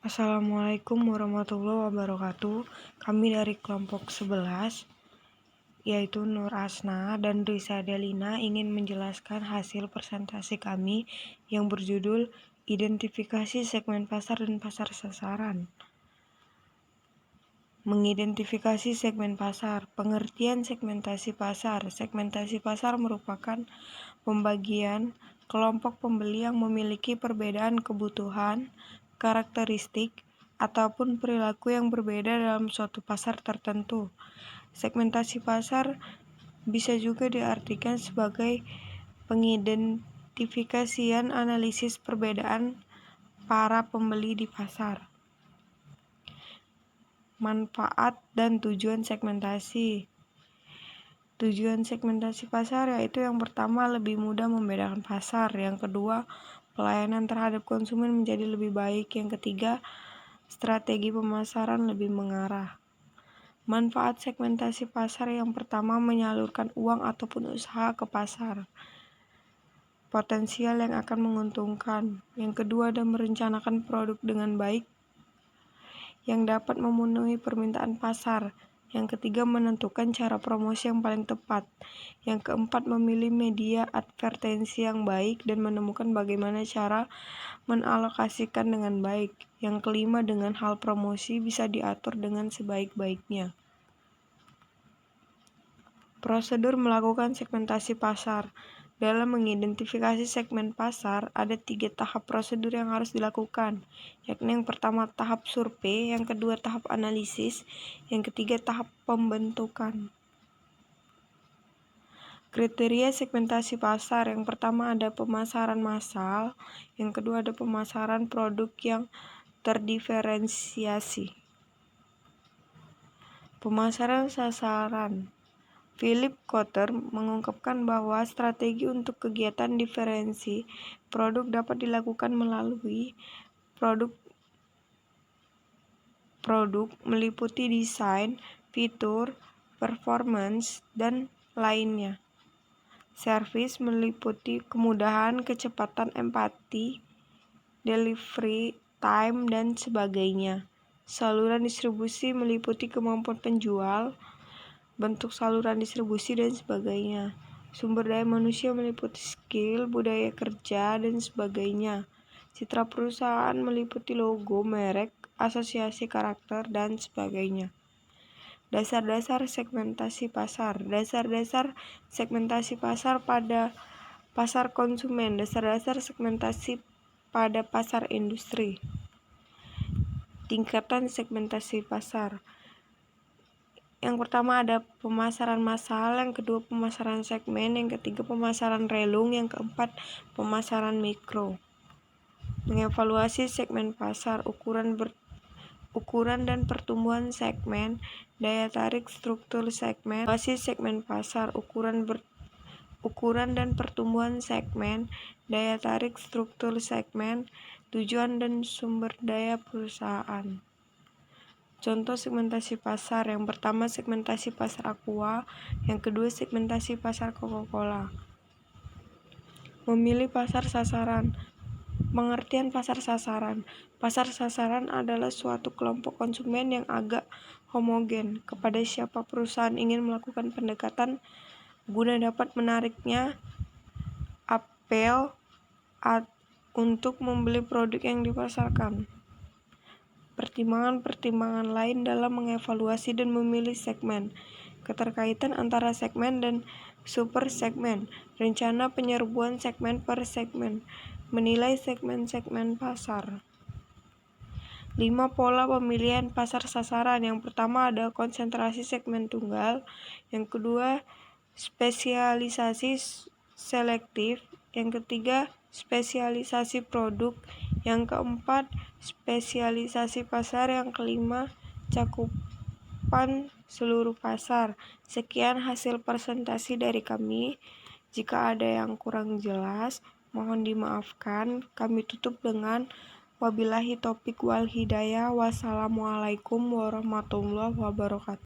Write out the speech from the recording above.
Assalamualaikum warahmatullahi wabarakatuh. Kami dari kelompok 11, yaitu Nur Asna dan Risa Delina, ingin menjelaskan hasil presentasi kami yang berjudul Identifikasi Segmen Pasar dan Pasar Sasaran. Mengidentifikasi segmen pasar. Pengertian segmentasi pasar. Segmentasi pasar merupakan pembagian kelompok pembeli yang memiliki perbedaan kebutuhan, karakteristik, ataupun perilaku yang berbeda dalam suatu pasar tertentu. Segmentasi pasar bisa juga diartikan sebagai pengidentifikasian analisis perbedaan para pembeli di pasar. Manfaat dan tujuan segmentasi. Tujuan segmentasi pasar yaitu yang pertama, lebih mudah membedakan pasar. Yang kedua, pelayanan terhadap konsumen menjadi lebih baik. Yang ketiga, strategi pemasaran lebih mengarah. Manfaat segmentasi pasar yang pertama, menyalurkan uang ataupun usaha ke pasar. Potensial yang akan menguntungkan. Yang kedua, dan merencanakan produk dengan baik yang dapat memenuhi permintaan pasar. Yang ketiga, menentukan cara promosi yang paling tepat. Yang keempat, memilih media advertensi yang baik dan menemukan bagaimana cara mengalokasikan dengan baik. Yang kelima, dengan hal promosi bisa diatur dengan sebaik-baiknya. Prosedur melakukan segmentasi pasar. Dalam mengidentifikasi segmen pasar, ada 3 tahap prosedur yang harus dilakukan, yakni yang pertama tahap survei, yang kedua tahap analisis, yang ketiga tahap pembentukan. Kriteria segmentasi pasar. Yang pertama ada pemasaran massal, yang kedua ada pemasaran produk yang terdiferensiasi. Pemasaran sasaran. Philip Kotler mengungkapkan bahwa strategi untuk kegiatan diferensi produk dapat dilakukan melalui produk meliputi desain, fitur, performance, dan lainnya. Service meliputi kemudahan, kecepatan, empati, delivery time, dan sebagainya. Saluran distribusi meliputi kemampuan penjual, bentuk saluran distribusi, dan sebagainya. Sumber daya manusia meliputi skill, budaya kerja, dan sebagainya. Citra perusahaan meliputi logo, merek, asosiasi karakter, dan sebagainya. Dasar-dasar segmentasi pasar. Dasar-dasar segmentasi pasar pada pasar konsumen. Dasar-dasar segmentasi pada pasar industri. Tingkatan segmentasi pasar. Yang pertama ada pemasaran massal, yang kedua pemasaran segmen, yang ketiga pemasaran relung, yang keempat pemasaran mikro. Mengevaluasi segmen pasar, ukuran dan pertumbuhan segmen, daya tarik struktur segmen. Evaluasi segmen pasar, ukuran dan pertumbuhan segmen, daya tarik struktur segmen, tujuan dan sumber daya perusahaan. Contoh segmentasi pasar. Yang pertama segmentasi pasar Aqua, yang kedua segmentasi pasar Coca-Cola. Memilih pasar sasaran. Pengertian pasar sasaran. Pasar sasaran adalah suatu kelompok konsumen yang agak homogen, kepada siapa perusahaan ingin melakukan pendekatan guna dapat menariknya apel untuk membeli produk yang dipasarkan. Pertimbangan-pertimbangan lain dalam mengevaluasi dan memilih segmen. Keterkaitan antara segmen dan supersegmen. Rencana penyerbuan segmen per segmen. Menilai segmen-segmen pasar. 5 pola pemilihan pasar sasaran. Yang pertama ada konsentrasi segmen tunggal. Yang kedua spesialisasi selektif. Yang ketiga spesialisasi produk. Yang keempat spesialisasi pasar. Yang kelima cakupan seluruh pasar. Sekian hasil presentasi dari kami. Jika ada yang kurang jelas, mohon dimaafkan. Kami tutup dengan wabillahi taufiq wal hidayah. Wassalamualaikum warahmatullahi wabarakatuh.